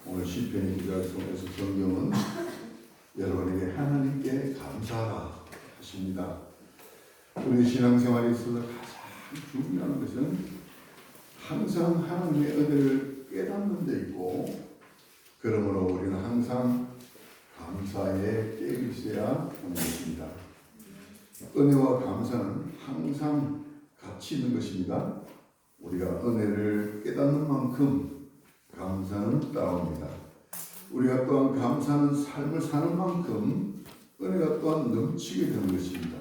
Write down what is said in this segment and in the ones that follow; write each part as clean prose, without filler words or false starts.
오늘 시편 기자를 통해서 성경은 여러분에게 하나님께 감사하라 하십니다. 우리 신앙생활에 있어서 가장 중요한 것은 항상 하나님의 은혜를 깨닫는 데 있고, 그러므로 우리는 항상 감사에 깨어 있어야 하는 것입니다. 은혜와 감사는 항상 같이 있는 것입니다. 우리가 은혜를 깨닫는 만큼 감사는 따라옵니다. 우리가 또한 감사하는 삶을 사는 만큼 은혜가 또한 넘치게 되는 것입니다.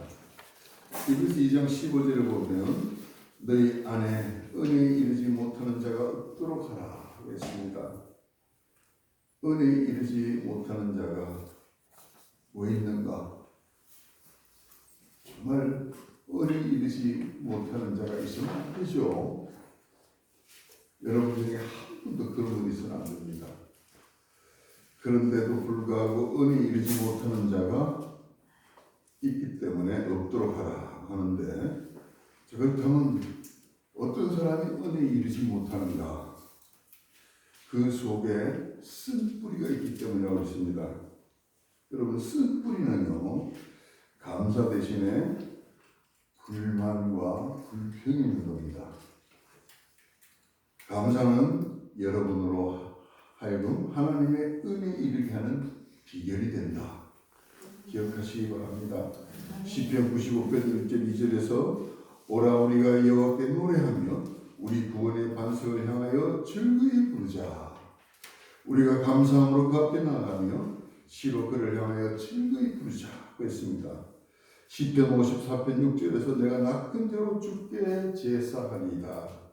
히브리서 2장 15절을 보면 너희 안에 은혜에 이르지 못하는 자가 없도록 하라 했습니다. 은혜에 이르지 못하는 자가 왜 있는가? 정말 은혜에 이르지 못하는 자가 있으면 안 되죠. 여러분 중에 한 분도 그런 분이 있으면 안 됩니다. 그런데도 불구하고 은혜에 이르지 못하는 자가 있기 때문에 없도록 하라 하는데, 그렇다면 어떤 사람이 은혜에 이르지 못하는가? 그 속에 쓴뿌리가 있기 때문이라고 했습니다. 여러분, 쓴뿌리는요, 감사 대신에 불만과 불평이 있는 겁니다. 감사는 여러분으로 하여금 하나님의 은혜에 이르게 하는 비결이 된다. 기억하시기 바랍니다. 시편 95편 1절 2절에서 오라 우리가 여호와께 노래하며 우리 구원의 반석을 향하여 즐거이 부르자. 우리가 감사함으로 그 앞에 나아가며 시로 그를 향하여 즐거이 부르자고 했습니다. 시편 54편 6절에서 내가 낚은 자로 주께 제사하리이다.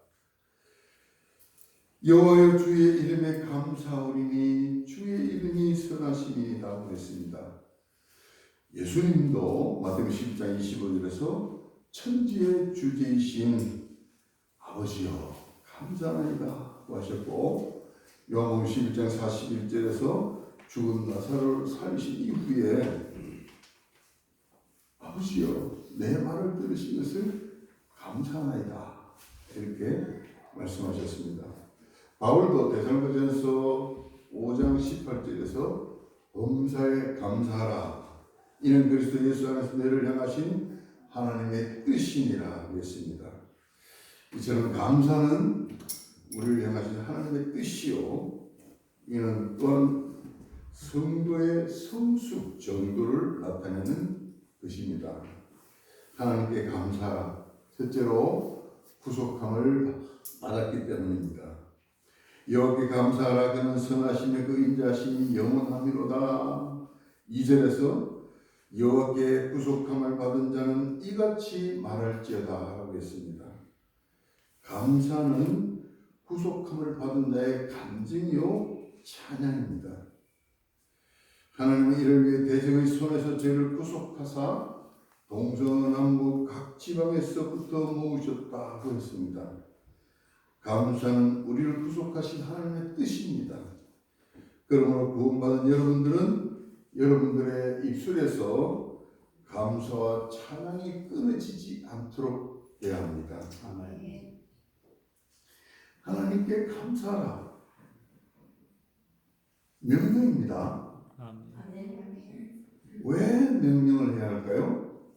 여호와여 주의 이름에 감사하오리니 주의 이름이 선하시니이다 그랬습니다. 예수님도 마태복음 10장 25절에서 천지의 주제이신 아버지여 감사하나이다 하셨고, 요한복음 11장 41절에서 죽은 나사로를 살리신 이후에 아버지여 내 말을 들으신 것을 감사하나이다 이렇게 말씀하셨습니다. 바울도 데살로니가전서 5장 18절에서 범사에 감사하라. 이는 그리스도 예수 안에서 너희를 향하신 하나님의 뜻이니라 했습니다. 이처럼 감사는 우리를 향하신 하나님의 뜻이요, 이는 또한 성도의 성숙 정도를 나타내는 것입니다. 하나님께 감사하라. 첫째로 구속함을 받았기 때문입니다. 여호와께 감사하라. 그는 선하시며 그 인자하심이 영원하미로다. 2절에서 여호와께 구속함을 받은 자는 이같이 말할지어다 라고 했습니다. 감사는 구속함을 받은 자의 간증이요 찬양입니다. 하나님은 이를 위해 대적의 손에서 저희를 구속하사 동서남북 각 지방에서부터 모으셨다고 했습니다. 감사는 우리를 구속하신 하나님의 뜻입니다. 그러므로 구원받은 여러분들은 여러분들의 입술에서 감사와 찬양이 끊어지지 않도록 해야 합니다. 하나님께 감사하라. 명령입니다. 왜 명령을 해야 할까요?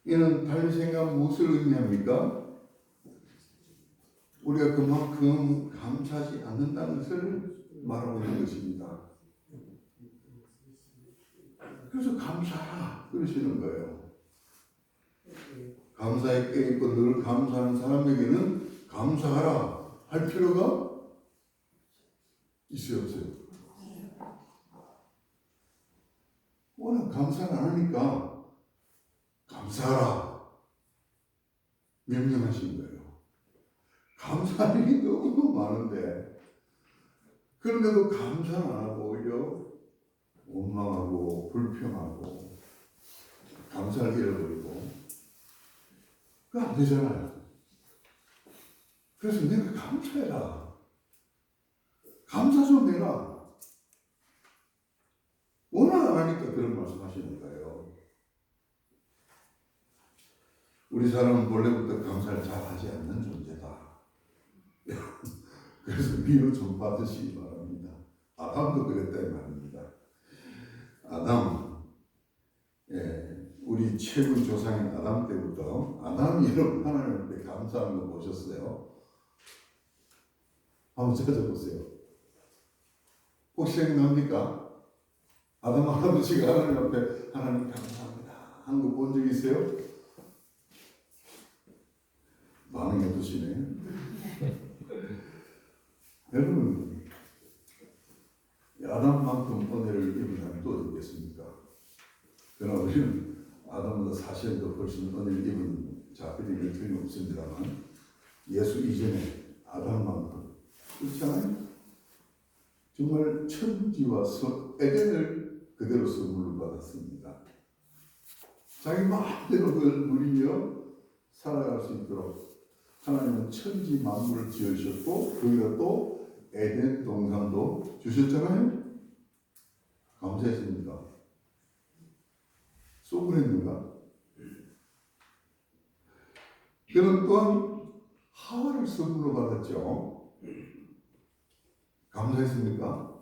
이는 달리 생각하면 무엇을 의미합니까? 우리가 그만큼 감사하지 않는다는 것을 말하고 있는 것입니다. 그래서 감사하라 그러시는 거예요. 감사에 깨있고 늘 감사하는 사람에게는 감사하라 할 필요가 있어요, 없어요? 워낙 감사를 안 하니까 감사하라 명령하신 거예요. 감사할 일이 너무 많은데, 그런데도 감사는 안 하고 오히려 원망하고 불평하고 감사를 잃어버리고, 그거 안 되잖아요. 그래서 내가 감사해라. 감사 좀 해라. 워낙 안 하니까 그런 말씀 하시는 거예요. 우리 사람은 본래부터 감사를 잘 하지 않는 존재다. 그래서 위로 좀 받으시기 바랍니다. 아담도 그랬다 이 말입니다. 아담, 우리 최고 조상인 아담 때부터 아담이 여러분 하나님 앞에 감사하는 거 보셨어요? 한번 찾아보세요. 혹시 생각납니까? 아담 할아버지가 하나님 앞에 하나님 감사합니다 하는 거 본 적 있어요? 반응이 어떠시네? 여러분, 아담만큼 은혜를 입은 사람이 또 있겠습니까? 그러나 우리는 아담보다 사실 더 훨씬 은혜를 입은 자들이 틀림없습니다만 예수 이전에 아담만큼 그렇잖아요? 정말 천지와 에덴을 그대로 선물로 받았습니다. 자기 마음대로 그걸 누리며 살아갈 수 있도록 하나님은 천지 만물을 지으셨고 거기다 또 에덴 동산도 주셨잖아요. 감사했습니까? 소그랬는가? 그는 또한 하와를 선물로 받았죠. 감사했습니까?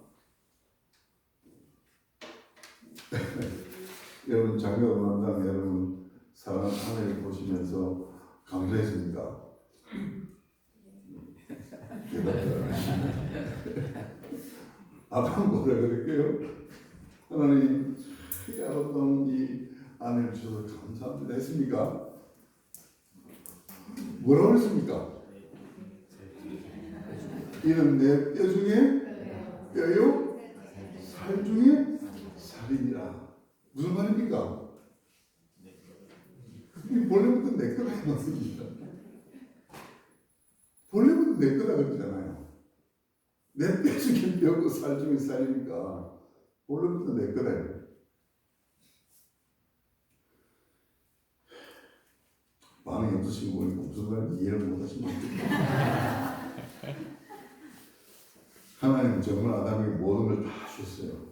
여러분 장가 음악당 여러분 사랑 하나를 보시면서 감사했습니까? 아담 뭐라 그럴게요? 하나님 이 아름다운 이 아내를 주셔서 감사합니다 했습니까? 뭐라고 했습니까? 이는 내 뼈 중에 뼈요 살 중에 살이니라. 무슨 말입니까? 이 본래부터 내 거다 이 말입니다. 본래부터 내 거다 그러잖아요. 내 뼈 중에 뼈고 살 중에 살이니까 본래부터 내 거다. 반응이 없으신 거 보니까 무슨 말인지 이해를 못 하신 것 같아요. 하나님은 정말 아담에게 모든 걸 다 주셨어요.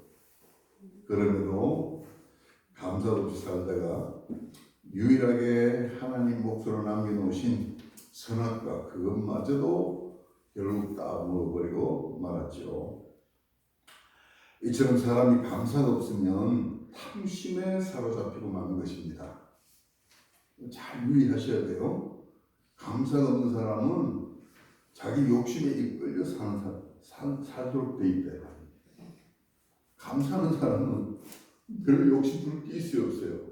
그럼에도 감사도 없이 살다가 유일하게 하나님 몫으로 남겨놓으신 선악과 그것마저도 결국 다 먹어버리고 말았죠. 이처럼 사람이 감사가 없으면 탐심에 사로잡히고 마는 것입니다. 잘 유의하셔야 돼요. 감사가 없는 사람은 자기 욕심에 이끌려 살도록 돼 있다. 감사하는 사람은 별로 욕심 부릴 게 없어요.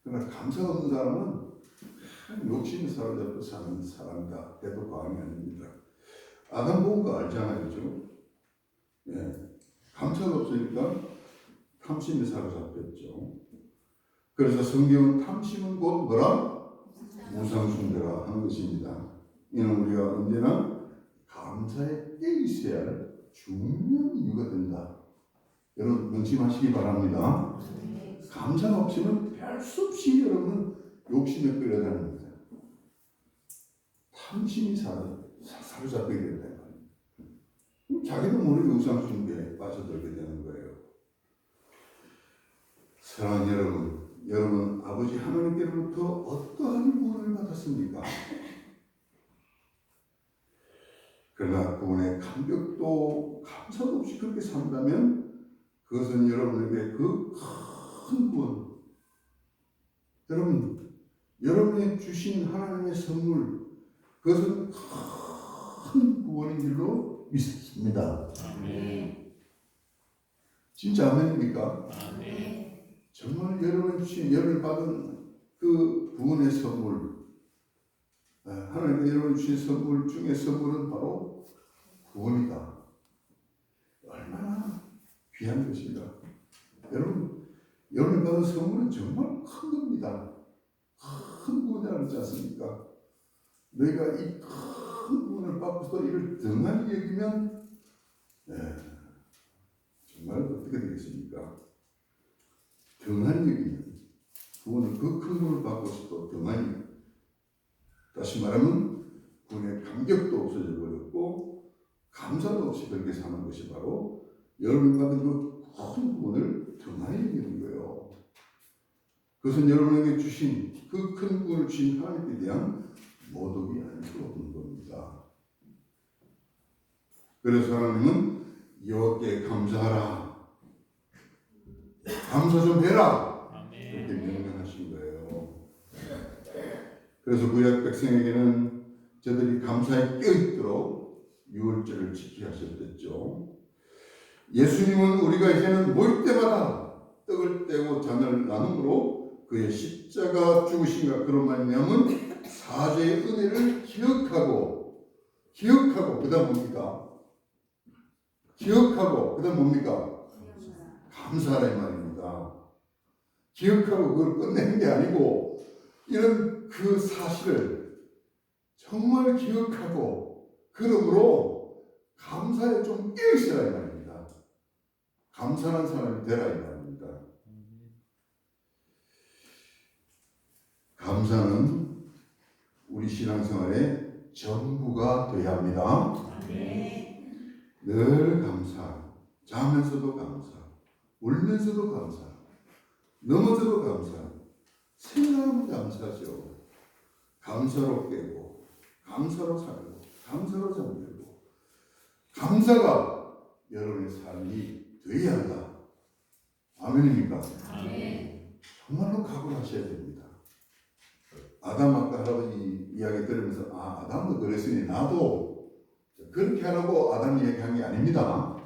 그러나 감사가 없는 사람은 욕심에 사로잡혀 사는 사람이다 해도 과언이 아닙니다. 아담 본 거 알잖아요, 그죠? 감사가 없으니까 탐심에 사로잡혔죠. 그래서 성경은 탐심은 곧 뭐라? 우상숭배라 하는 것입니다. 이는 우리가 언제나 감사에 깨 있어야 할 중요한 이유가 된다. 여러분 명심하시기 바랍니다. 감사가 없으면 별 수 없이 여러분은 욕심에 끌려가는 겁니다. 탐심이 사로잡히게 된다. 자기도 모르게 우상숭배에 빠져들게 되는 거예요. 사랑하는 여러분 아버지 하나님께로부터 어떠한 구원을 받았습니까? 그러나 그분의 감격도 감사도 없이 그렇게 산다면 그것은 여러분에게 그 큰 구원, 여러분이 주신 하나님의 선물, 그것은 큰 구원인 줄로 믿습니다. 진짜 아멘입니까? 정말 여러분이 받은 그 구원의 선물, 하나님께 여러분 주신 선물 중에 선물은 바로 구원이다. 얼마나 귀한 것인가. 여러분이 받은 선물은 정말 큰 겁니다. 큰 구원이라고 하지 않습니까? 너희가 이 큰 구원을 받고서 이를 등한히 여기면 정말 어떻게 되겠습니까? 등한히 여기면 구원을 그 큰 구원을 받고서도 등한히, 다시 말하면 구원의 감격도 없어져 버렸고 감사도 없이 그렇게 사는 것이 바로 여러분이 받은 그 큰 구원을 등한히 여기는 거예요. 그것은 여러분에게 주신 그 큰 구원을 주신 하나님께 대한 모독이 아닐 수 없는 겁니다. 그래서 하나님은 여호와께 감사하라. 감사 좀 해라. 그렇게 명령하신 거예요. 그래서 구약 백성에게는 저들이 감사에 껴있도록 유월절을 지키게 하셨댔죠. 예수님은 우리가 이제는 모일 때마다 떡을 떼고 잔을 나눔으로 그의 십자가 죽으심과 그로 말미암은 사죄의 은혜를 기억하고 그 다음 뭡니까? 기억하고 그 다음 뭡니까? 감사하라 이 말입니다. 기억하고 그걸 끝내는 게 아니고 이런 그 사실을 정말 기억하고 그러므로 감사에 좀 깨으시라 이 말입니다. 감사한 사람이 되라 이 말입니다. 감사는 우리 신앙생활의 전부가 되어야 합니다. 늘 감사, 자면서도 감사, 울면서도 감사, 넘어져도 감사, 생각하면 감사죠. 감사로 깨고, 감사로 살고, 감사로 잠들고, 감사가 여러분의 삶이 되어야 한다. 아멘입니까? 아멘. 정말로 각오하셔야 됩니다. 아담 아까 할아버지 이야기 들으면서 아담도 그랬으니 나도 그렇게 하라고 아담이 얘기한 게 아닙니다.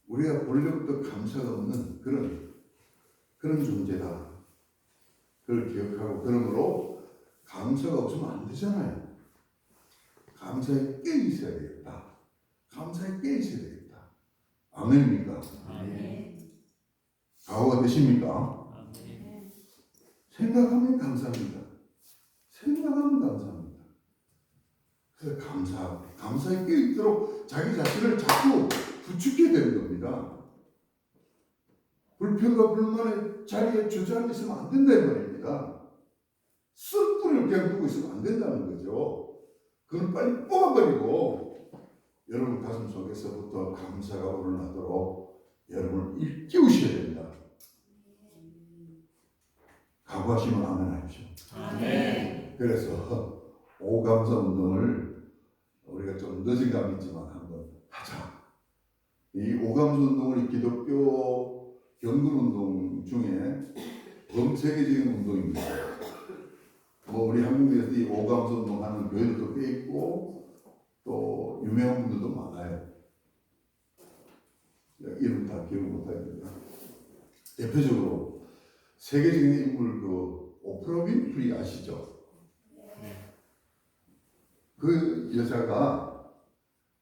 우리가 본래부터 감사가 없는 그런 존재다. 그걸 기억하고 그러므로 감사가 없으면 안 되잖아요. 감사에 깨 있어야 되겠다. 감사에 깨 있어야 되겠다. 아멘입니까? 아멘. 각오가 되십니까? 아멘. 생각하면 감사합니다. 생각하면 감사합니다. 그래서 감사에 깨 있도록 자기 자신을 자꾸 부추게 되는 겁니다. 불평과 불만의 자리에 주저앉아 있으면 안 된다는 말입니다. 쓴뿌리를 그냥 두고 있으면 안 된다는 거죠. 그건 빨리 뽑아버리고 여러분 가슴 속에서부터 감사가 우러나도록 여러분을 일깨우셔야 됩니다. 각오하시면 아멘 하십시오. 아멘. 그래서 오감사 운동을 우리가 좀 늦은 감이 있지만 한번 하자. 이 오감사 운동을 기독교 경건 운동 중에 범세계적인 운동입니다. 뭐 우리 한국에서 이 오감사 운동하는 교회들도 꽤 있고 또 유명한 분들도 많아요. 이름 다 기억 못하겠습니다. 대표적으로 세계적인 인물 그 오프라 윈프리 아시죠? 그 여자가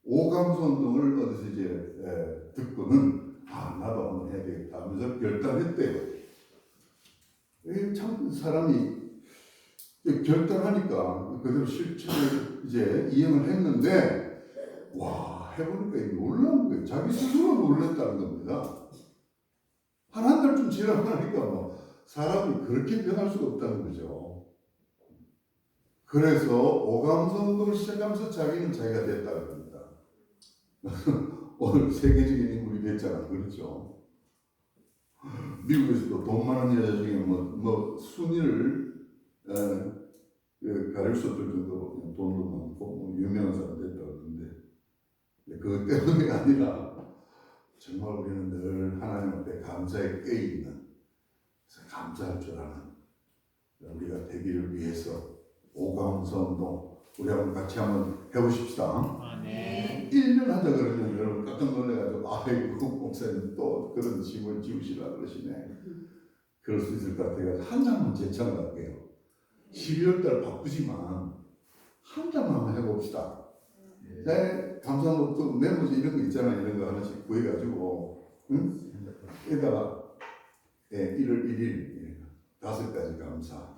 오감사 운동을 어디서 이제 듣고는 나도 한번 해야 되겠다 하면서 결단했대요. 참 사람이 결단하니까 그대로 실천을 이제 이행을 했는데 와 해보니까 놀란 거예요. 자기 스스로 놀랐다는 겁니다. 한 달쯤 지나고 나니까 뭐 사람이 그렇게 변할 수가 없다는 거죠. 그래서 오감사 운동을 시작하면서 자기는 자기가 됐다는 겁니다. 오늘 세계적인 인물이 됐잖아. 그렇죠? 미국에서도 돈 많은 여자 중에 뭐 순위를 가릴 수 없을 정도로 돈도 많고 뭐 유명한 사람 됐다고 그러는데 그것 때문이 아니라 정말 우리는 늘 하나님 앞에 감사에 깨있는 그래서 감사할 줄 아는 우리가 되기를 위해서 오감사 운동 우리 한번 같이 한번 해보십시다. 아멘. 1년 하자 그러면 여러분 깜짝 놀래가지고 아이고 목사님 또 그런 짐을 지우시라 그러시네. 그럴 수 있을 것 같아요. 한 장만 제청할게요. 12월달 바쁘지만 한 장만 한번 해봅시다. 네, 감사하고 또 메모지 이런 거 있잖아요. 이런 거 하나씩 구해가지고 응? 여기다가 1월 1일 5가지 감사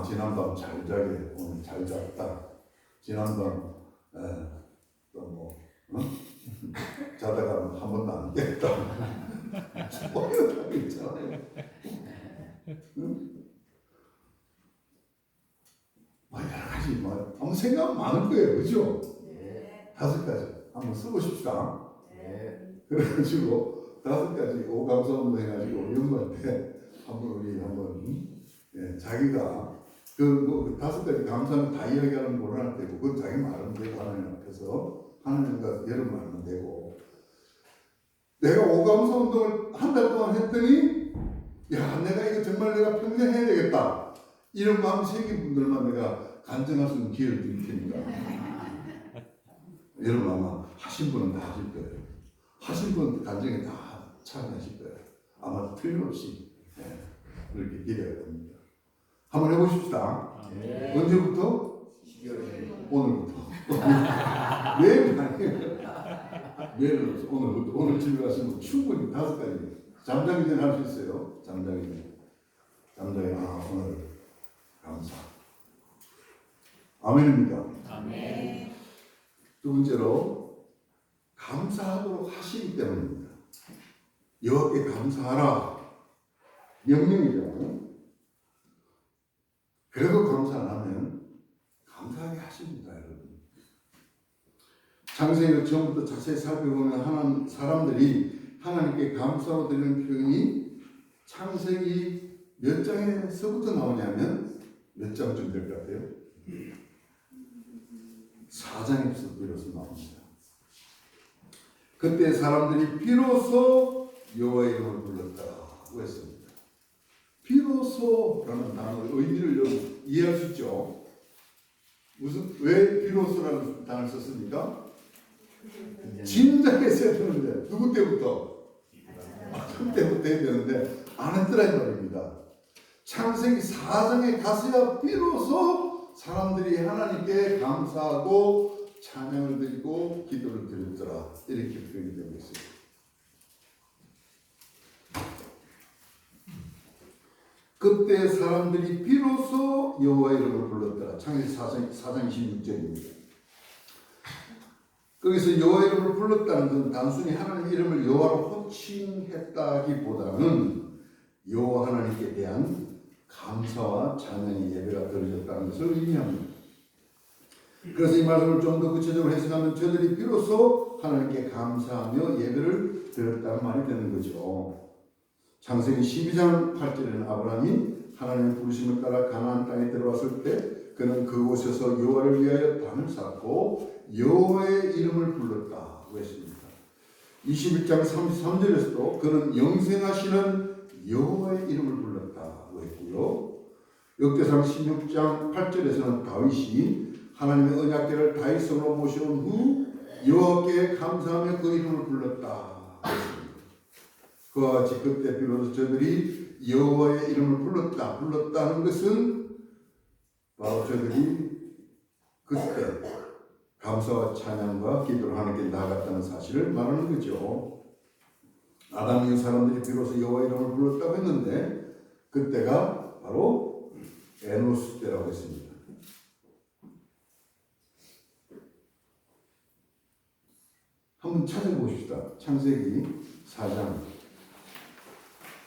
지난밤 잘 자게 오늘 잘 잤다. 지난밤 자다가 한 번도 안 깼다. 뭐 이런 거 있잖아요. 응? 여러 가지 아무 생각 많을 거예요, 그죠? 5가지 한번 써보십시다. 그래가지고 5가지 오감사 운동 해가지고 연말 때 우리 한번 자기가 그 다섯 가지 감사는 다 이야기하는 거는 안 되고, 그건 자기 말은 되고, 하나님 앞에서 하나님과 여러분 말은 되고, 내가 오감사 운동을 한 달 동안 했더니, 야, 내가 이거 정말 내가 평생 해야 되겠다, 이런 마음 생긴 분들만 내가 간증할 수 있는 기회를 드릴 테니까. 여러분 아마 하신 분은 다 하실 거예요. 하신 분 간증에 다 참여하실 거예요. 아마 틀림없이. 네, 그렇게 기대가 됩니다. 한번 해보십시다. 네. 언제부터? 12월 오늘부터. 내일 아니에요. 내일 오늘부터. 오늘 집에 가시면 충분히 다섯 가지. 잠자기 전에 할 수 있어요. 잠자기 전에. 잠자기 오늘 감사. 아멘입니다. 아멘. 두 번째로 감사하도록 하시기 때문입니다. 여호와께 감사하라. 명령이죠. 그래도 감사 안 하면 감사하게 하십니다, 여러분. 창세기를 처음부터 자세히 살펴보면 사람들이 하나님께 감사로 드리는 표현이 창세기 몇 장에서부터 나오냐면 몇 장쯤 될 것 같아요? 4장에서 비로소 나옵니다. 그때 사람들이 비로소 여호와의 이름을 불렀다고 했습니다. 비로소라는 단어의 의미를 여러분 이해할 수 있죠? 왜 비로소라는 단어를 썼습니까? 진작에 써야 되는데, 누구 때부터? 그때부터 해야 되는데 안 했더라 이 말입니다. 창세기 4장에 가서야 비로소 사람들이 하나님께 감사하고 찬양을 드리고 기도를 드렸더라, 이렇게 표현이 되고 있어요. 그때 사람들이 비로소 여호와의 이름을 불렀더라. 창세기 4장 26절입니다. 거기서 여호와의 이름을 불렀다는 것은 단순히 하나님의 이름을 여호와로 호칭했다기보다는 여호와 하나님께 대한 감사와 찬양의 예배가 드려졌다는 것을 의미합니다. 그래서 이 말씀을 좀 더 구체적으로 해석하면 저들이 비로소 하나님께 감사하며 예배를 드렸다는 말이 되는 거죠. 창세기 12장 8절에는 아브라함이 하나님의 부르심을 따라 가나안 땅에 들어왔을 때 그는 그곳에서 여호와를 위하여 단을 쌓고 여호와의 이름을 불렀다고 했습니다. 21장 33절에서도 그는 영생하시는 여호와의 이름을 불렀다고 했고요. 역대상 16장 8절에서는 다윗이 하나님의 언약궤를 다윗성으로 모셔온 후 여호와께 감사하며 그 이름을 불렀다고 했습니다. 그와 같이 그때 비로소 저들이 여호와의 이름을 불렀다는 것은 바로 저들이 그때 감사와 찬양과 기도를 하나님께 나아갔다는 사실을 말하는 거죠. 아담 이후 사람들이 비로소 여호와의 이름을 불렀다고 했는데 그때가 바로 에노스 때라고 했습니다. 한번 찾아보십시다. 창세기 4장.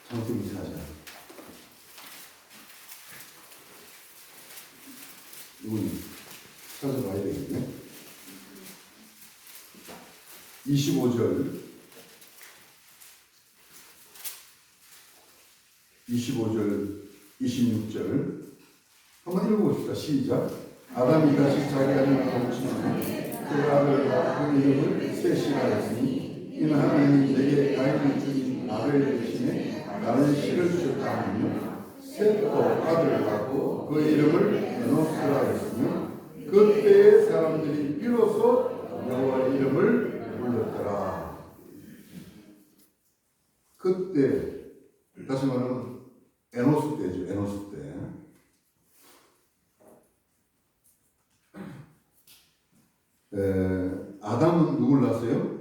창세기 4장. 이건 찾아봐야 되겠네. 25절, 26절 한번 읽어봅시다. 시작. 아담이 다시 자기 아들을 거두시니 그 아들과 그 이름을 셋이라 했으니 이는 하나님이 내게 가인을 주신 아벨 대신에 나를 씨를 주셨다 하며 셋도 아들을 낳고 그 이름을 에노스라 했으며 그때의 사람들이 비로소 여호와의 이름을 불렀더라. 그때 다시 말하면 에노스 때죠. 에노스 때. 아담은 누굴 낳았어요?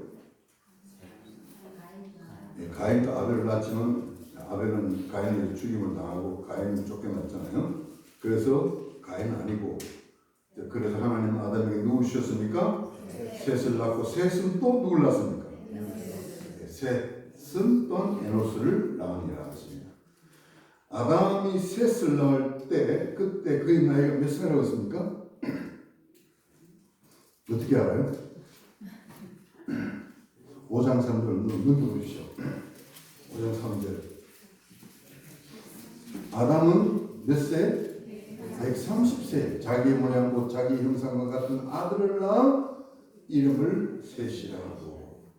가인도 아벨을 낳았지만 아벨은 가인에게 죽임을 당하고 가인은 쫓겨났잖아요. 그래서 가인은 아니고, 그래서 하나님은 아담에게 누굴 주셨습니까? 셋을 낳고 셋은 또 누굴 낳습니까? 셋은 또 에노스를 낳으니라 했습니다. 아담이 셋을 낳을 때 그때 그의 나이가 몇 살이라고 했습니까? 어떻게 알아요? 5장 3절 눈여보십시오. 5장 3절. 아담은 몇 세? 130세 자기 모양 곧 자기 형상과 같은 아들을 낳아 이름을 셋이라고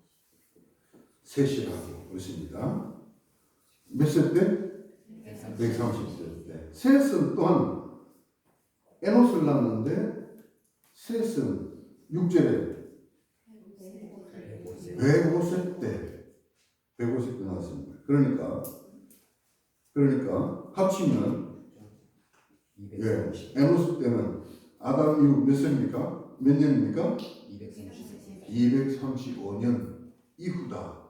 그렇습니다. 몇 세 때? 130세 때. 셋은 또한 에노스를 낳았는데 셋은 6절에 105세 때 나왔습니다. 그러니까 합치면 에노스 때는 아담 이후 몇 세입니까? 몇 년입니까? 235년 이후다.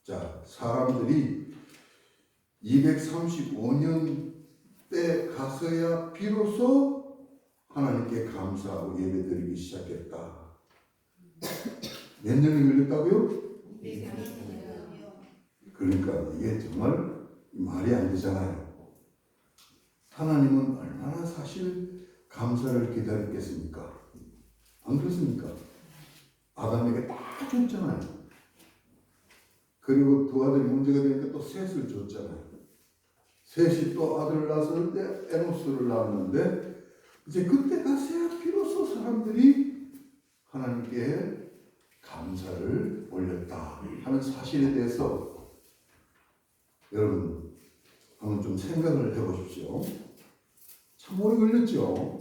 자, 사람들이 235년 때 가서야 비로소 하나님께 감사하고 예배드리기 시작했다. 몇 년이 걸렸다고요? 그러니까 이게 정말 말이 안 되잖아요. 하나님은 얼마나 사실 감사를 기다렸겠습니까? 안 그렇습니까? 아담에게 다 줬잖아요. 그리고 두 아들이 문제가 되니까 또 셋을 줬잖아요. 셋이 또 아들을 낳았을 때 에노스를 낳았는데 이제 그때 가서야 비로소 사람들이 하나님께 감사를 올렸다 하는 사실에 대해서 여러분 한번 좀 생각을 해보십시오. 참 오래 걸렸죠.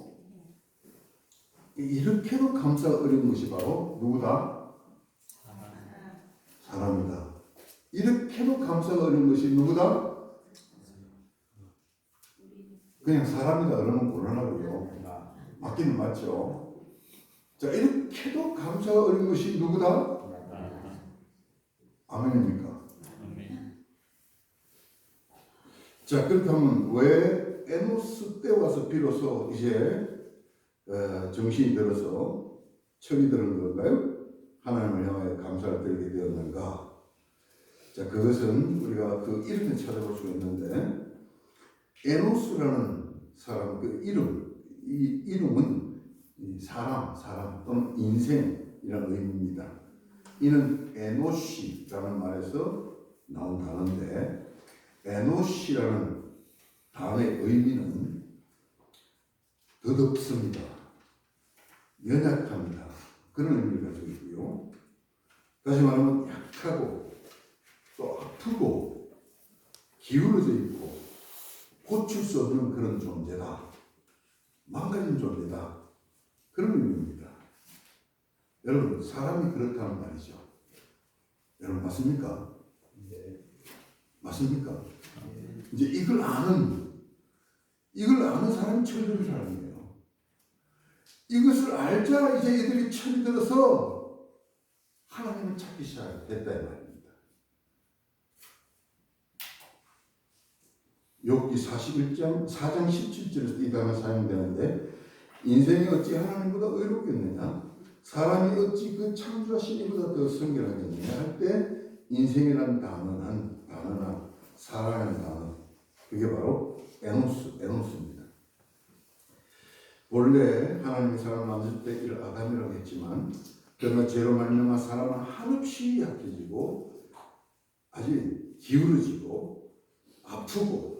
이렇게도 감사가 어려운 것이 바로 누구다? 사람이다. 이렇게도 감사가 어려운 것이 누구다? 그냥 사람이다 그러면 곤란하고요. 맞기는 맞죠. 자, 이렇게도 감사가 어려운 것이 누구다? 아멘입니까? 자, 그렇다면 왜 에노스 때 와서 비로소 이제 정신이 들어서 철이 드는 건가요? 하나님을 향하여 감사를 드리게 되었는가? 자, 그것은 우리가 그 이름을 찾아볼 수 있는데 에노스라는 사람 그 이 이름은 사람 또는 인생이라는 의미입니다. 이는 에노시라는 말에서 나온 단어인데 에노시라는 단어의 의미는 덧없습니다. 연약합니다. 그런 의미를 가지고 있고요. 다시 말하면 약하고 또 아프고 기울어져 있고 고칠 수 없는 그런 존재다. 망가진 존재다. 그런 의미입니다. 여러분 사람이 그렇다는 말이죠. 여러분 맞습니까? 네. 맞습니까? 네. 이제 이걸 아는 사람이 철든 사람이에요. 이것을 알자 이제 이들이 철이 들어서 하나님을 찾기 시작했다 이 말입니다. 욥기 41장 4장 17절에서 이 단어가 사용되는데 인생이 어찌 하나님보다 의롭겠느냐 사람이 어찌 그 창조하신 이보다 더 성결하겠느냐 할 때 인생이라는 단어는 사랑하는 단어 그게 바로 에노스입니다. 원래 하나님이 사람을 만들 때 이를 아담이라고 했지만 그러나 죄로 말미암아 사람은 한없이 약해지고 아주 기울어지고 아프고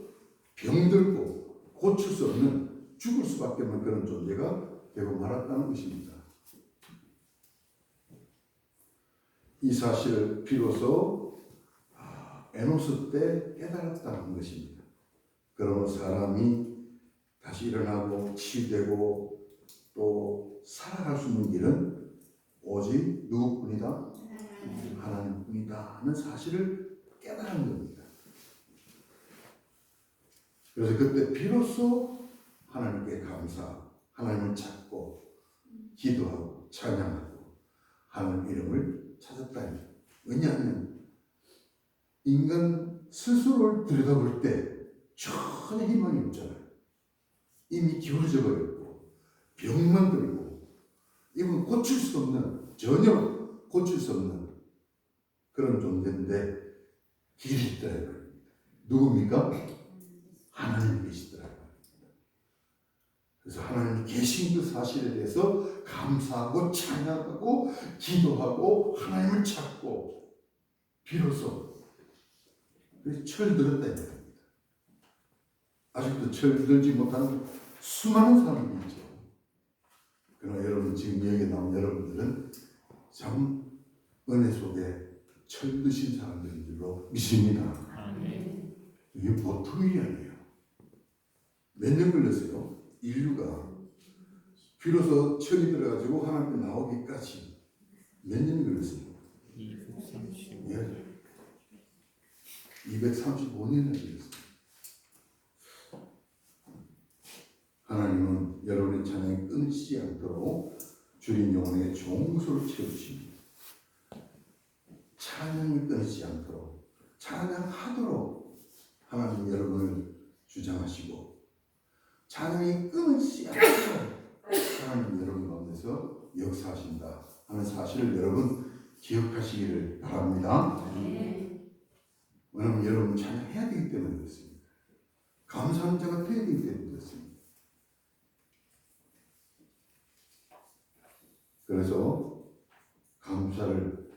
병들고 고칠 수 없는 죽을 수밖에 없는 그런 존재가 되고 말았다는 것입니다. 이 사실을 비로소 에노스 때 깨달았다는 것입니다. 그러면 사람이 다시 일어나고 치유되고 또 살아갈 수 있는 길은 오직 누구뿐이다? 하나님뿐이다 하는 사실을 깨달은 겁니다. 그래서 그때 비로소 하나님께 감사, 하나님을 찾고 기도하고 찬양하고 하나님 이름을 찾았다. 왜냐하면 인간 스스로를 들여다볼 때 전혀 희망이 없잖아요. 이미 기울어져 버렸고 병만 들고 이건 고칠 수 없는 전혀 고칠 수 없는 그런 존재인데 길이 있더라고요. 누굽니까? 하나님이 계시더라고요. 그래서 하나님이 계신 그 사실에 대해서 감사하고 찬양하고 기도하고 하나님을 찾고 비로소 철들었다 이 말입니다. 아직도 철들지 못하는 수많은 사람이 있죠. 그러나 여러분 지금 여기 나온 여러분들은 참 은혜 속에 철드신 사람들인 줄로 믿습니다. 아멘. 이게 보통 일이 아니에요. 몇 년 걸렸어요? 인류가 비로소 철이 들어가지고 하나님 앞에 나오기까지 몇 년이 걸렸어요? 235. 예. 235년이 걸렸어요. 하나님은 여러분의 찬양이 끊이지 않도록 주님 영혼의 종소를 채우십니다. 찬양이 끊이지 않도록 찬양하도록 하나님 여러분을 주장하시고 찬양이 끊이지 않도록 하나님 여러분 가운데서 역사하신다 하는 사실을 여러분 기억하시기를 바랍니다. 왜냐하면 여러분 찬양해야 되기 때문에 그렇습니다. 감사하는 자가 되어야 되기 때문에 그렇습니다. 그래서 감사를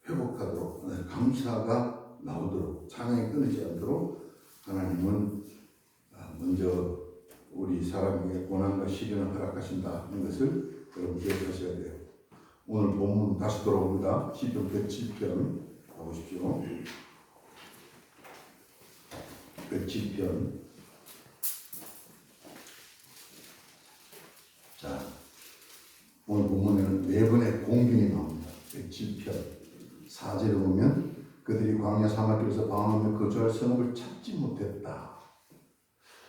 회복하도록 감사가 나오도록 찬양이 끊이지 않도록 하나님은 먼저 우리 사람에게 고난과 시련을 허락하신다 하는 것을 여러분 기억하셔야 돼요. 오늘 본문 다시 돌아옵니다. 시편 107편 가보십시오. 107편. 자, 오늘 본문에는 네 번의 공경이 나옵니다. 107편 4절에 보면 그들이 광야 사막길에서 방황하며 거주할 성읍을 찾지 못했다.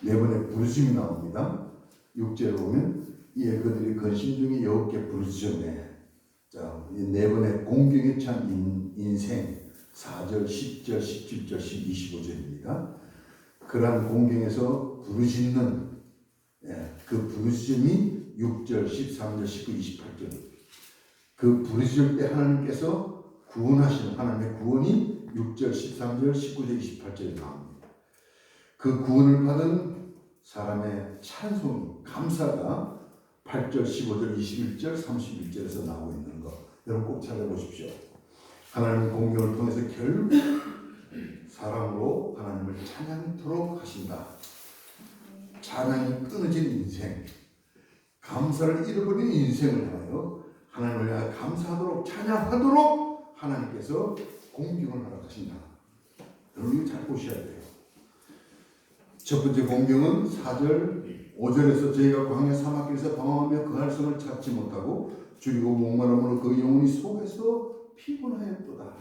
네 번의 부르심이 나옵니다. 6절에 보면 이에 그들이 근심 중에 여호와께 부르짖으매. 자, 이 네 번의 공경에 찬 인생 4절, 10절, 17절, 25절입니다. 그러한 공경에서 부르짖는 그 부르짖음이 6절, 13절, 19, 28절. 그 부르짖을 때 하나님께서 구원하시는 하나님의 구원이 6절, 13절, 19절, 28절에 나옵니다. 그 구원을 받은 사람의 찬송, 감사가 8절, 15절, 21절, 31절에서 나오고 있는 것. 여러분 꼭 찾아보십시오. 하나님의 공경을 통해서 결국 사랑으로 하나님을 찬양토록 하신다. 찬양이 끊어진 인생, 감사를 잃어버린 인생을 향하여 하나님을 향해 감사하도록 찬양하도록 하나님께서 공경을 허락하신다. 여러분 이거 잘 보셔야 돼요. 첫 번째 공경은 4절 5절에서 저희가 광야 사막길에서 방황하며 그 할성을 찾지 못하고 줄이고 목마름으로 그 영혼이 속에서 피곤하였도다.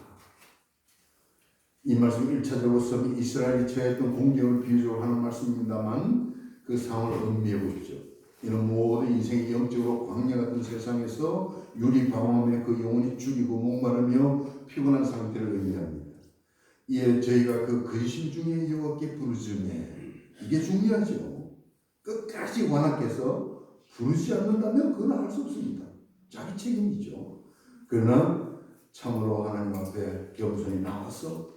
이 말씀 1차적으로 이스라엘이 처했던 공경을 비유적으로 하는 말씀입니다만 그 상황을 음미해 보십시오. 이는 모든 인생이 영적으로 광야 같은 세상에서 유리 방황하며 그 영혼이 죽이고 목마르며 피곤한 상태를 의미합니다. 이에 저희가 그 근심 중에 여호와께 부르짖으매. 이게 중요하죠. 끝까지 완악해서 부르지 않는다면 그건 할 수 없습니다. 자기 책임이죠. 그러나 참으로 하나님 앞에 겸손히 나와서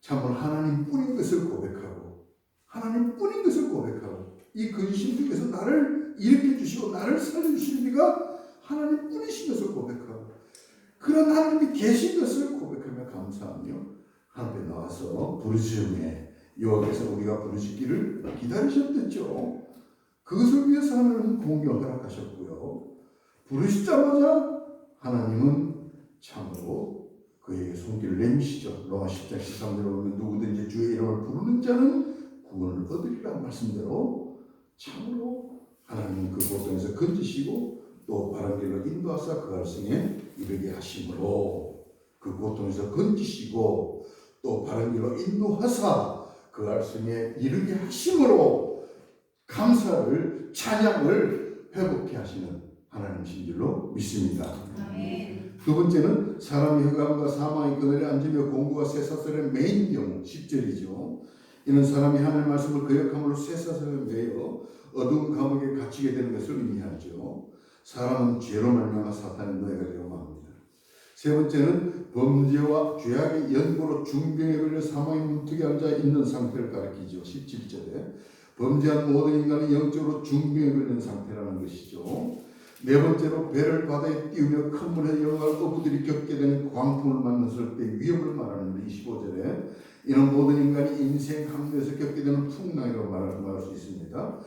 참으로 하나님뿐인 것을 고백하고 하나님뿐인 것을 고백하고 이 근심 중에서 나를 일으켜 주시고 나를 살려주시는 이가 하나님뿐이신 것을 고백하고 그런 하나님이 계신 것을 고백하며 감사하며 하나님 앞에 나와서 부르짖음에 여호와께서 우리가 부르짖기를 기다리셨댔죠. 그것을 위해서 하나님은 공경을 허락하셨고요. 부르시자마자 하나님은 참으로 그에게 손길을 내미시죠. 로마 10장 13절에 보면 누구든지 주의 이름을 부르는 자는 구원을 얻으리라 말씀대로 참으로 하나님은 그 고통에서 건지시고 또 바른 길로 인도하사 그 할성에 이르게 하심으로 그 고통에서 건지시고 또 바른 길로 인도하사 그 할성에 이르게 하심으로 감사를 찬양을 회복케 하시는 하나님이신 줄로 믿습니다. 아멘. 두 번째는 사람이 흑암과 사망의 그늘에 앉으며 공부와 쇠사슬에 매인 경우 10절이죠. 이는 사람이 하나님의 말씀을 거역함으로 쇠사슬에 매여 어두운 감옥에 갇히게 되는 것을 의미하죠. 사람은 죄로 말미암아 사탄의 노예가 되고 맙니다. 세 번째는 범죄와 죄악의 연고로 중병에 걸려 사망의 문턱에 앉아 있는 상태를 가리키죠. 17절에 범죄한 모든 인간이 영적으로 중병에 걸리는 상태라는 것이죠. 네 번째로 배를 바다에 띄우며 큰 물의 영광을 어부들이 겪게 되는 광풍을 만났을 때 위협을 말하는데 25절에 이는 모든 인간이 인생 항로에서 겪게 되는 풍랑이라고 말할 수 있습니다.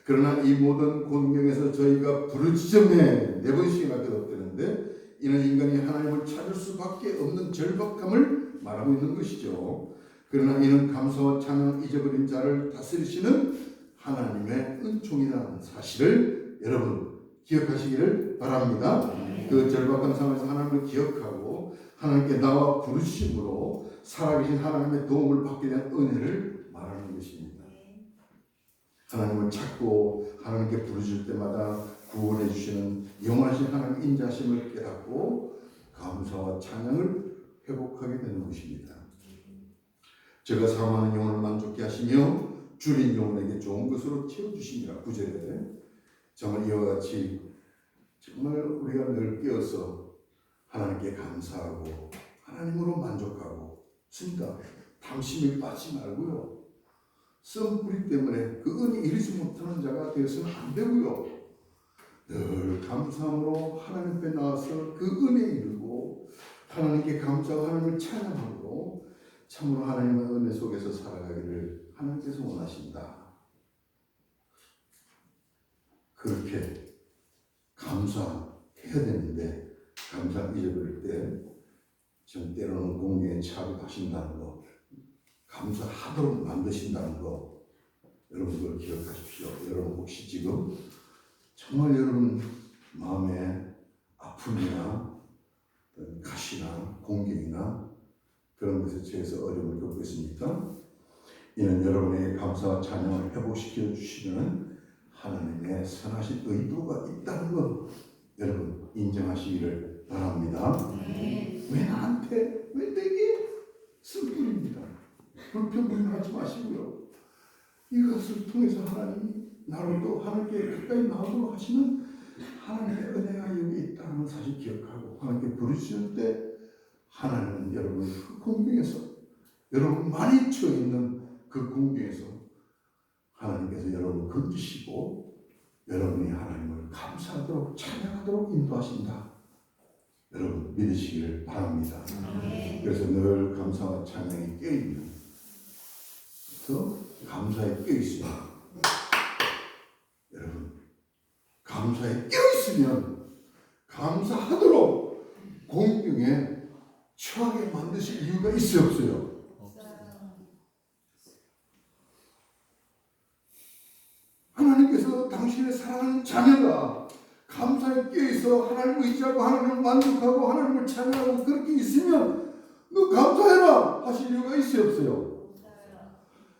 그러나 이 모든 곤경에서 저희가 부르짖음에 4번씩이나 거듭되는데 이는 인간이 하나님을 찾을 수밖에 없는 절박함을 말하고 있는 것이죠. 그러나 이는 감사와 찬양 잊어버린 자를 다스리시는 하나님의 은총이라는 사실을 여러분 기억하시기를 바랍니다. 그 절박한 상황에서 하나님을 기억하고 하나님께 나와 부르심으로 살아계신 하나님의 도움을 받게 된 은혜를 말하는 것입니다. 하나님을 찾고 하나님께 부르실 때마다 구원해 주시는 영원하신 하나님 인자심을 깨닫고 감사와 찬양을 회복하게 되는 것입니다. 제가 사모하는 영혼을 만족케 하시며 줄인 영혼에게 좋은 것으로 채워주시니라. 9절에 정말 이와 같이 정말 우리가 늘 깨어서 하나님께 감사하고 하나님으로 만족하고 습니다. 탐심에 빠지지 말고요. 썸뿌리 때문에 그 은이 이루지 못하는 자가 되어서는 안 되고요. 늘 감사함으로 하나님 앞에 나와서 그 은혜 이루고 하나님께 감사하고 하나님을 찬양함으로 참으로 하나님의 은혜 속에서 살아가기를 하나님께서 원하신다. 그렇게 감사해야 되는데 감사 잊어버릴 때 좀 때로는 공경에 차게 하신다는 거, 감사하도록 만드신다는 거, 여러분 그걸 기억하십시오. 여러분 혹시 지금 정말 여러분 마음에 아픔이나 가시나 공경이나 그런 것에 처해서 어려움을 겪고 있습니까? 이는 여러분에게 감사와 찬양을 회복시켜 주시는 하나님의 선하신 의도가 있다는 것 여러분 인정하시기를 바랍니다. 왜 나한테? 왜 내게? 슬픔입니다. 불평불만하지 마시고요. 이것을 통해서 하나님이 나를 또 하나님께 가까이 나오도록 하시는 하나님의 은혜가 여기 있다는 사실 기억하고 하나님께 부르실 때 하나님은 여러분의 그 공경에서 여러분 많이 처해 있는 그 공경에서 하나님께서 여러분을 건지시고 여러분이 하나님을 감사하도록 찬양하도록 인도하신다. 여러분 믿으시기를 바랍니다. 그래서 늘 감사와 찬양이 껴있는 그래서 감사에 껴있으면 여러분 감사에 껴있으면 감사하도록 공경에 처하게 만드실 이유가 있어요 없어요? 하나님께서 당신의 사랑하는 자녀가 감사에 껴있어 하나님을 의지하고 하나님을 만족하고 하나님을 찬양하고 그렇게 있으면 너 감사해라 하실 이유가 있어요 없어요?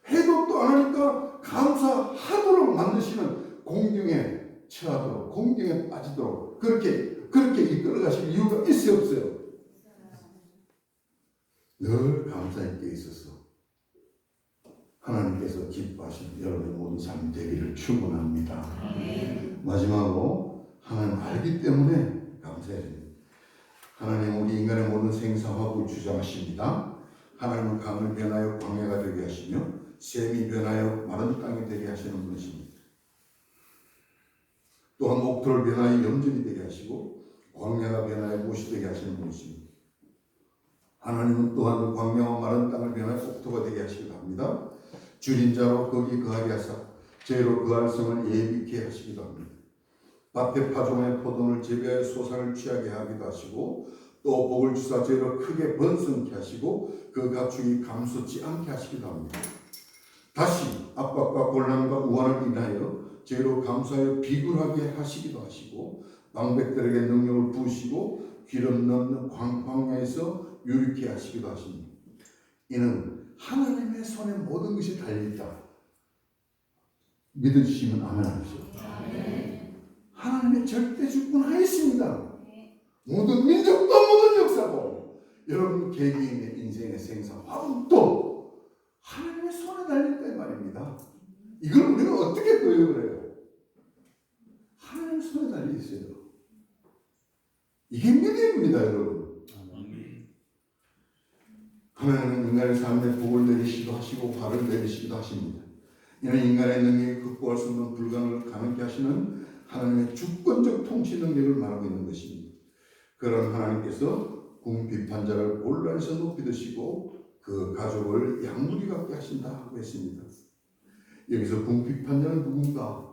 해도 또 안 하니까 감사하도록 만드시는 공경에 처하도록 공경에 빠지도록 그렇게 이끌어 가실 이유가 있어요 없어요? 늘 감사에 껴있어서 하나님께서 기뻐하시는 여러분의 모든 삶이 되기를 축원합니다. 마지막으로 하나님 알기 때문에 감사해야 됩니다. 하나님 우리 인간의 모든 생사화복을 주장하십니다. 하나님은 강을 변하여 광야가 되게 하시며 샘이 변하여 마른 땅이 되게 하시는 분이십니다. 또한 옥토를 변하여 염전이 되게 하시고 광야가 변하여 못이 되게 하시는 분이십니다. 하나님은 또한 광야와 마른 땅을 변하여 옥토가 되게 하시기도 합니다. 줄인 자로 거기 거하게 하사 죄로 그할 성을 예비케 하시기도 합니다. 밭에 파종하여 포도를 재배하여 소산을 취하게 하기도 하시고 또 복을 주사 죄로 크게 번성케 하시고 그 가축이 감솟지 않게 하시기도 합니다. 다시 압박과 곤란과 우환을 인하여 죄로 감수하여 비굴하게 하시기도 하시고 방백들에게 능력을 부으시고 기름 넣는 광야에서 유리케 하시기도 하십니다. 이는 하나님의 손에 모든 것이 달려있다. 믿으시면 아멘 하십시오. 하나님의 절대 주권하에 있습니다. 모든 민족도 모든 역사도 여러분 개개인의 인생의 생사 화음도 하나님의 손에 달려있다 이 말입니다. 이걸 우리가 어떻게 교육을 해요? 하나님의 손에 달려있어요. 이게 믿음입니다 여러분. 하나님은 인간의 삶에 복을 내리시기도 하시고 화를 내리시기도 하십니다. 이는 인간의 능력이 극복할 수 없는 불가능을 가능케 하시는 하나님의 주권적 통치 능력을 말하고 있는 것입니다. 그런 하나님께서 궁 비판자를 곤란에서 높이 드시고 그 가족을 양무리 갖게 하신다고 했습니다. 여기서 궁핍한 자는 누군가?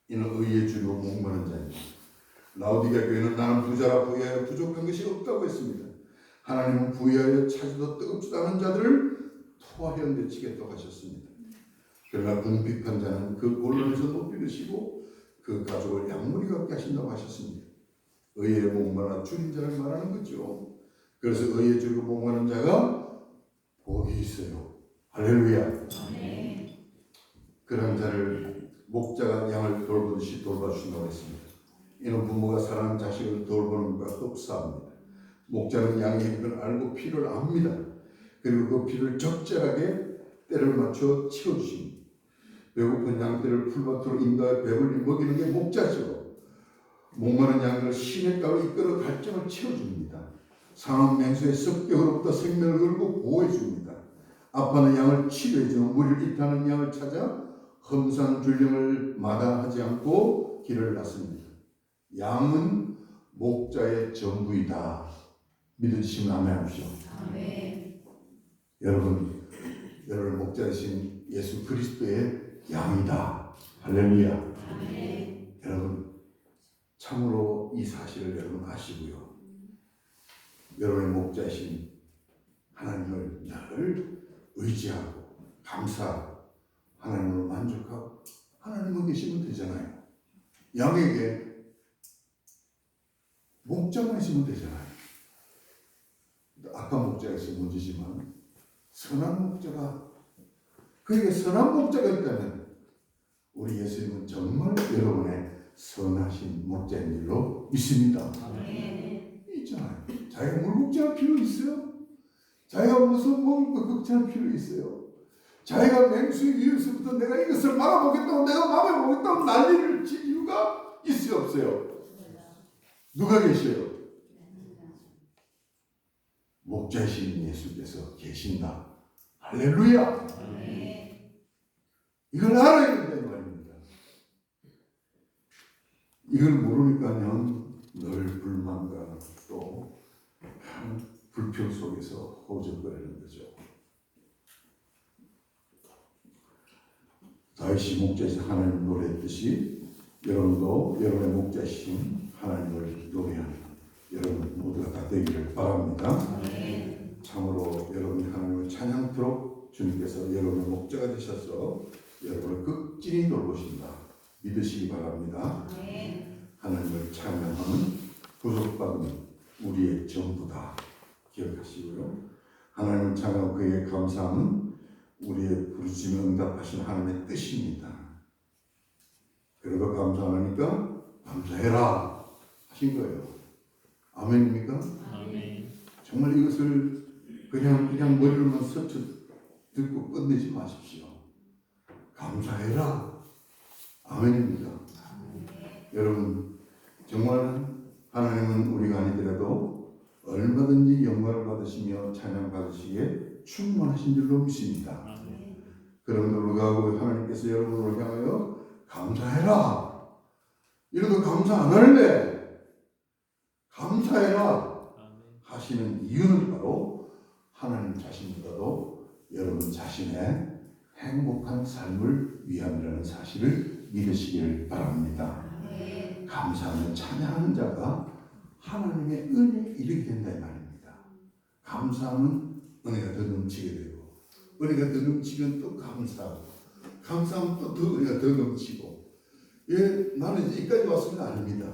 이는 의에 주로 목마른 자입니다. 라오디게아 교회는 나는 부자라 부유하여 부족한 것이 없다고 했습니다. 하나님은 부유하여 차지도 뜨겁지도 않은 자들을 토하여 내치겠다고 하셨습니다. 그러나 궁핍한 자는 그 곤란에서 높이 드시고 그 가족을 양무리 갖게 하신다고 하셨습니다. 의에 목마라 줄인 자를 말하는 거죠. 그래서 의에 줄이고 목마른 자가 복이 있어요. 할렐루야. 그런 자를 목자가 양을 돌보듯이 돌봐주신다고 했습니다. 이는 부모가 사랑하는 자식을 돌보는 것과 흡사합니다. 목자는 양의 행동을 알고 필요를 압니다. 그리고 그 필요를 적절하게 때를 맞춰 채워주십니다. 배고픈 양떼를 풀밭으로 인도하여 배불리 먹이는 게 목자죠. 목마른 양을 시냇가로 이끌어 갈증을 채워줍니다. 상한 맹수의 습격으로부터 생명을 걸고 보호해줍니다. 아파하는 양을 치료해주는 무리를 일타는 양을 찾아 험산 줄령을 마다하지 않고 길을 났습니다. 양은 목자의 전부이다. 믿으시면 아멘하십시오. 아멘. 여러분 목자이신 예수 그리스도의 양이다. 할렐루야. 아멘. 여러분 참으로 이 사실을 여러분 아시고요. 여러분의 목자이신 하나님을 늘 의지하고 감사하고 하나님으로 만족하고 하나님은 계시면 되잖아요. 양에게 목자만 있으면 되잖아요. 악한 목자가 있으면 문제지만 선한 목자가, 그에게 선한 목자가 있다면 우리 예수님은 정말 여러분의 선하신 목자인 줄로 믿습니다. 아멘. 있잖아요. 자기가 물 먹지 않을 필요 있어요? 자기가 무슨 먹을 거 걱정할 필요 있어요? 자기가 맹수의 위에서부터 내가 이것을 막아보겠다고 내가 막아보겠다고 난리를 칠 이유가 있어요 없어요? 누가 계셔요? 목자이신 예수께서 계신다. 할렐루야. 아멘. 이걸 알아야 된다는 말입니다. 이걸 모르니까요 늘 불만과 또 불평 속에서 허우적거리는 거죠. 다윗이 목자이신 하나님을 노래했듯이 여러분도 여러분의 목자이신 하나님을 노래하는 여러분 모두가 다 되기를 바랍니다. 아멘. 참으로 여러분이 하나님을 찬양토록 주님께서 여러분의 목자가 되셔서 여러분을 극진히 돌보신다. 믿으시기 바랍니다. 아멘. 하나님을 찬양하는 구속받은 우리의 전부다. 기억하시고요. 하나님을 찬양하고 그에게 감사하는 우리의 부르심에 응답하신 하나님의 뜻입니다. 그래도 감사하니까 감사해라 하신 거예요. 아멘입니까? 아멘. 정말 이것을 그냥 머리로만 스쳐 듣고 끝내지 마십시오. 감사해라. 아멘입니다. 여러분 정말 하나님은 우리가 아니더라도 얼마든지 영광을 받으시며 찬양 받으시기에 충분하신 줄로 믿습니다. 아멘. 그럼에도 불구하고 하나님께서 여러분을 향하여 감사해라. 이래도 감사 안 할래. 감사해라 하시는 이유는 바로 하나님 자신보다도 여러분 자신의 행복한 삶을 위함이라는 사실을 믿으시기를 바랍니다. 감사하는 찬양하는 자가 하나님의 은혜에 이르게 된다 이 말입니다. 감사하면 은혜가 더 넘치게 되고 은혜가 더 넘치면 또 감사하고 감사하면 또 더 은혜가 더 넘치고 나는 이제 여기까지 왔으면 아닙니다.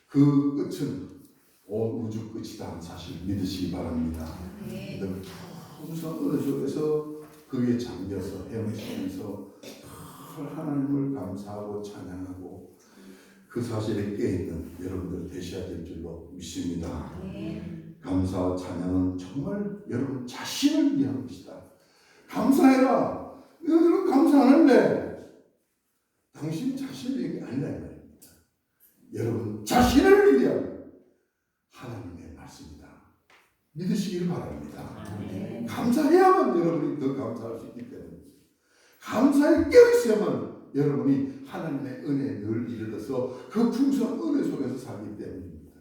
그 끝은 온 우주 끝이다 하는 사실을 믿으시기 바랍니다. 항상 은혜 속에서 그에 잠겨서 헤매시면서 하나님을 감사하고 찬양하고 그 사실에 깨있는 여러분들 되셔야 될 줄로 믿습니다. 감사와 찬양은 정말 여러분 자신을 위한 것이다. 감사해라. 너희들은 감사 안 할래. 당신 자신을 위한 게 아니라 이 말입니다. 여러분 자신을 위한 하나님의 말씀이다. 믿으시기를 바랍니다. 감사해야만 여러분이 더 감사할 수 있기 때문에 감사에 깨어있어야만 여러분이 하나님의 은혜에 늘 이르러서 그 풍성한 은혜 속에서 살기 때문입니다.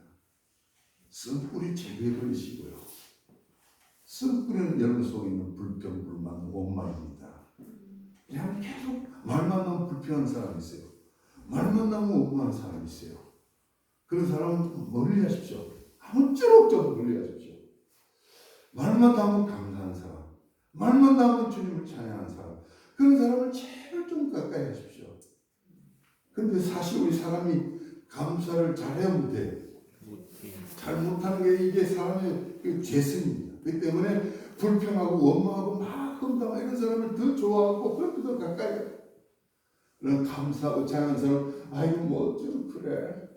쓴 뿌리 제거해 버리시고요. 썩 끓는 여러분 속에 있는 불평, 불만, 원망입니다. 그냥 계속 말만 나면 불평한 사람이 있어요. 말만 나면 원망하는 사람이 있어요. 그런 사람은 멀리 하십시오. 아무쪼록 좀 멀리 하십시오. 말만 나면 감사한 사람, 말만 나면 주님을 찬양하는 사람, 그런 사람을 제발 좀 가까이 하십시오. 그런데 사실 우리 사람이 감사를 잘해야 못해요. 잘 못하는 게 이게 사람의 그 죄성입니다. 그렇기 때문에 불평하고 원망하고 막 흠담하고 이런 사람을 더 좋아하고 더 가까이 해요. 그런 감사하고 찬양하는 사람, 아이고 뭐 좀 그래.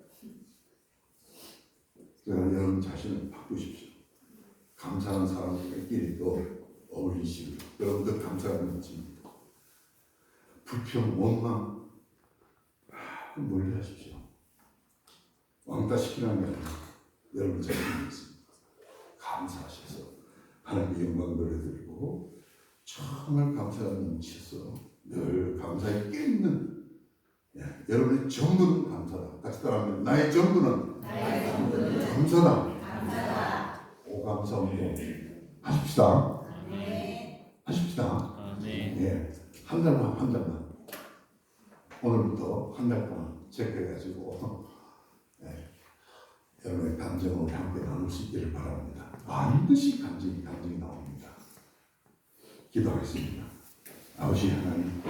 그러나 여러분 자신을 바꾸십시오. 감사하는 사람들끼리 또 어울리시고 여러분들 감사가 넘칩니다. 불평, 원망 멀리 하십시오. 왕따 시키는 게 아니라 여러분 자신이 있습니다. 감사하셔서 하나님께 영광 돌려드리고 정말 감사가 넘치셔서 늘 감사에 깨있는 여러분의 전부는 감사다. 같이 따라하면 나의 전부는 감사다. 오 감사 운동 하십시다. 하십시다. 예, 한 달만 오늘부터 한 달 동안 체크해가지고 여러분의 감정을 함께 나눌 수 있기를 바랍니다. 반드시 감정이 나옵니다. 기도하겠습니다. 아버지 하나님,